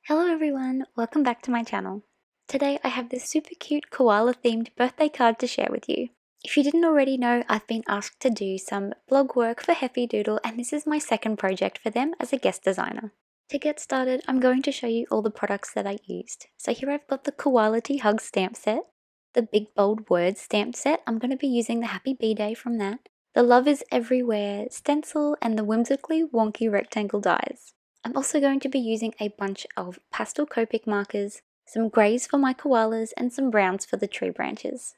Hello everyone, welcome back to my channel. Today I have this super cute koala themed birthday card to share with you. If you didn't already know, I've been asked to do some blog work for Heffy Doodle and this is my second project for them as a guest designer. To get started, I'm going to show you all the products that I used. So here I've got the Koala Hug stamp set, the big bold words stamp set. I'm going to be using the Happy B-Day from that, the Love is Everywhere stencil and the whimsically wonky rectangle dies. I'm also going to be using a bunch of pastel Copic markers, some greys for my koalas and some browns for the tree branches.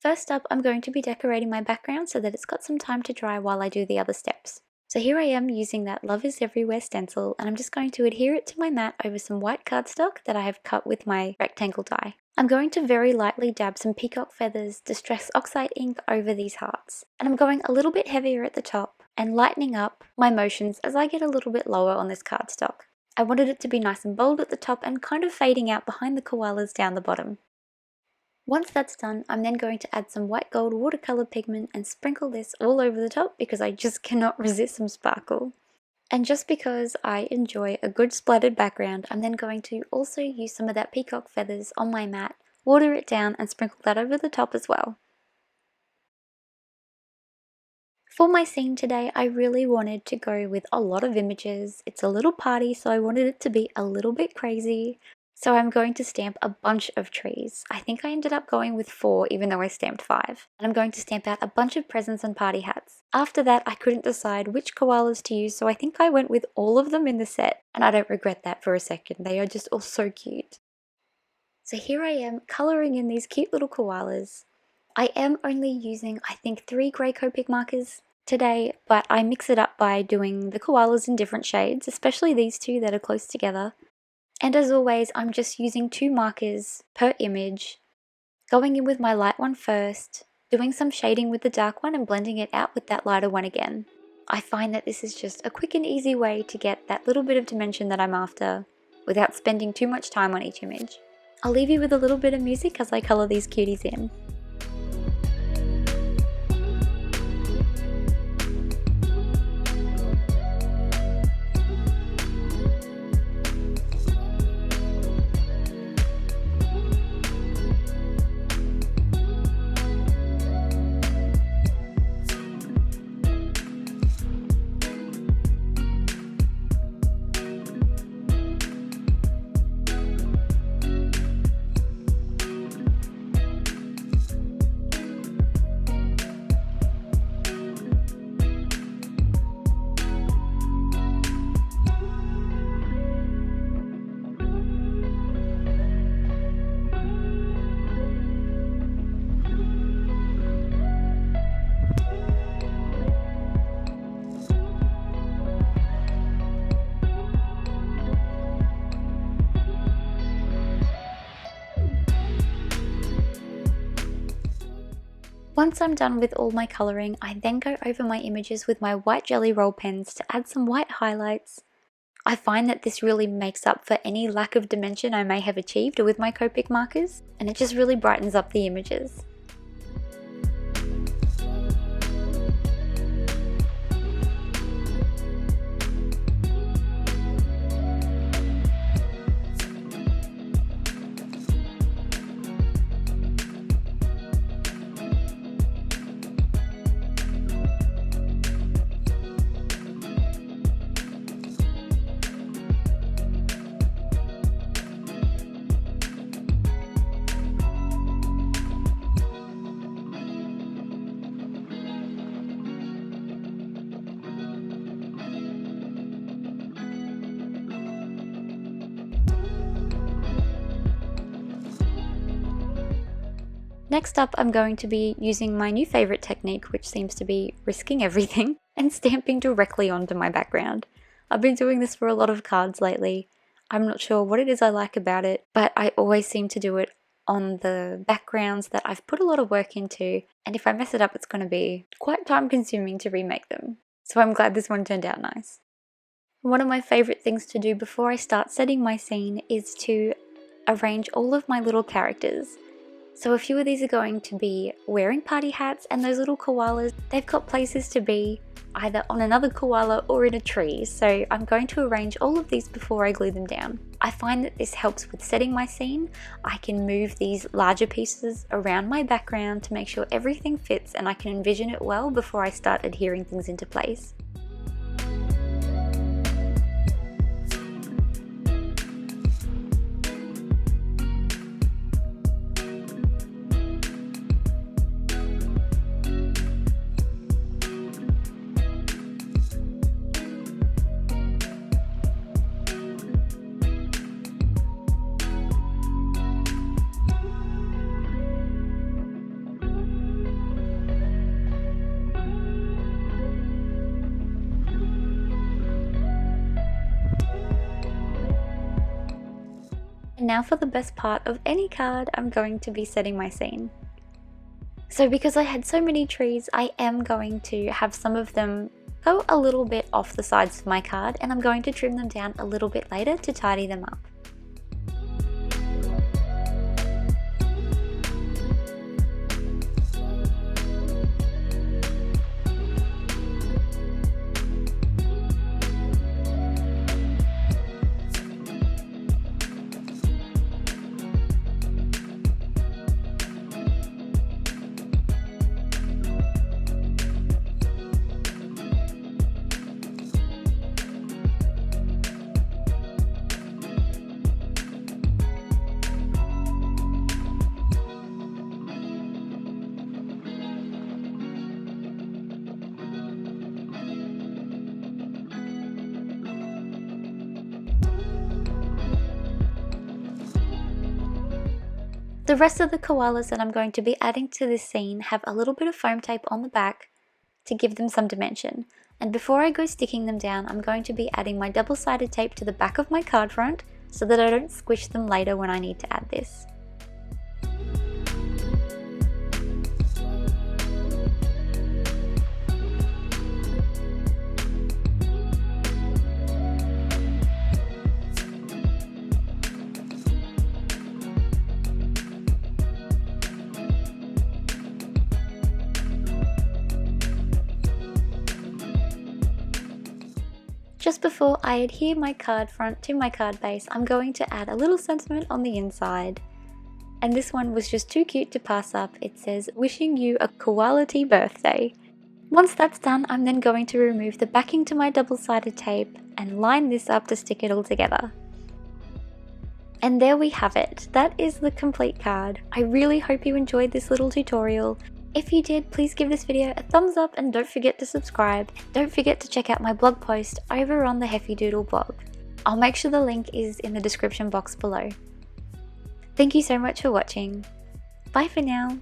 First up, I'm going to be decorating my background so that it's got some time to dry while I do the other steps. So here I am using that Love is Everywhere stencil and I'm just going to adhere it to my mat over some white cardstock that I have cut with my rectangle die. I'm going to very lightly dab some Peacock Feathers Distress Oxide ink over these hearts. And I'm going a little bit heavier at the top and lightening up my motions as I get a little bit lower on this cardstock. I wanted it to be nice and bold at the top and kind of fading out behind the koalas down the bottom. Once that's done, I'm then going to add some white gold watercolor pigment and sprinkle this all over the top because I just cannot resist some sparkle. And just because I enjoy a good splattered background, I'm then going to also use some of that Peacock Feathers on my mat, water it down and sprinkle that over the top as well. For my scene today, I really wanted to go with a lot of images. It's a little party, so I wanted it to be a little bit crazy. So I'm going to stamp a bunch of trees. I think I ended up going with 4 even though I stamped 5. And I'm going to stamp out a bunch of presents and party hats. After that, I couldn't decide which koalas to use, so I think I went with all of them in the set. And I don't regret that for a second. They are just all so cute. So here I am colouring in these cute little koalas. I am only using, I think, 3 grey Copic markers today, but I mix it up by doing the koalas in different shades, especially these two that are close together. And as always, I'm just using 2 markers per image, going in with my light one first, doing some shading with the dark one and blending it out with that lighter one again. I find that this is just a quick and easy way to get that little bit of dimension that I'm after without spending too much time on each image. I'll leave you with a little bit of music as I colour these cuties in. Once I'm done with all my colouring, I then go over my images with my white jelly roll pens to add some white highlights. I find that this really makes up for any lack of dimension I may have achieved with my Copic markers, and it just really brightens up the images. Next up, I'm going to be using my new favourite technique, which seems to be risking everything, and stamping directly onto my background. I've been doing this for a lot of cards lately. I'm not sure what it is I like about it, but I always seem to do it on the backgrounds that I've put a lot of work into, and if I mess it up, it's going to be quite time consuming to remake them. So I'm glad this one turned out nice. One of my favourite things to do before I start setting my scene is to arrange all of my little characters. So a few of these are going to be wearing party hats, and those little koalas, they've got places to be either on another koala or in a tree, so I'm going to arrange all of these before I glue them down. I find that this helps with setting my scene. I can move these larger pieces around my background to make sure everything fits, and I can envision it well before I start adhering things into place. And now for the best part of any card, I'm going to be setting my scene. So because I had so many trees, I am going to have some of them go a little bit off the sides of my card, and I'm going to trim them down a little bit later to tidy them up. The rest of the koalas that I'm going to be adding to this scene have a little bit of foam tape on the back to give them some dimension. And before I go sticking them down, I'm going to be adding my double-sided tape to the back of my card front so that I don't squish them later when I need to add this. Just before I adhere my card front to my card base, I'm going to add a little sentiment on the inside. And this one was just too cute to pass up. It says, "Wishing you a koala-tea birthday." Once that's done, I'm then going to remove the backing to my double-sided tape and line this up to stick it all together. And there we have it. That is the complete card. I really hope you enjoyed this little tutorial. If you did, please give this video a thumbs up and don't forget to subscribe. Don't forget to check out my blog post over on the Heffy Doodle blog. I'll make sure the link is in the description box below. Thank you so much for watching. Bye for now.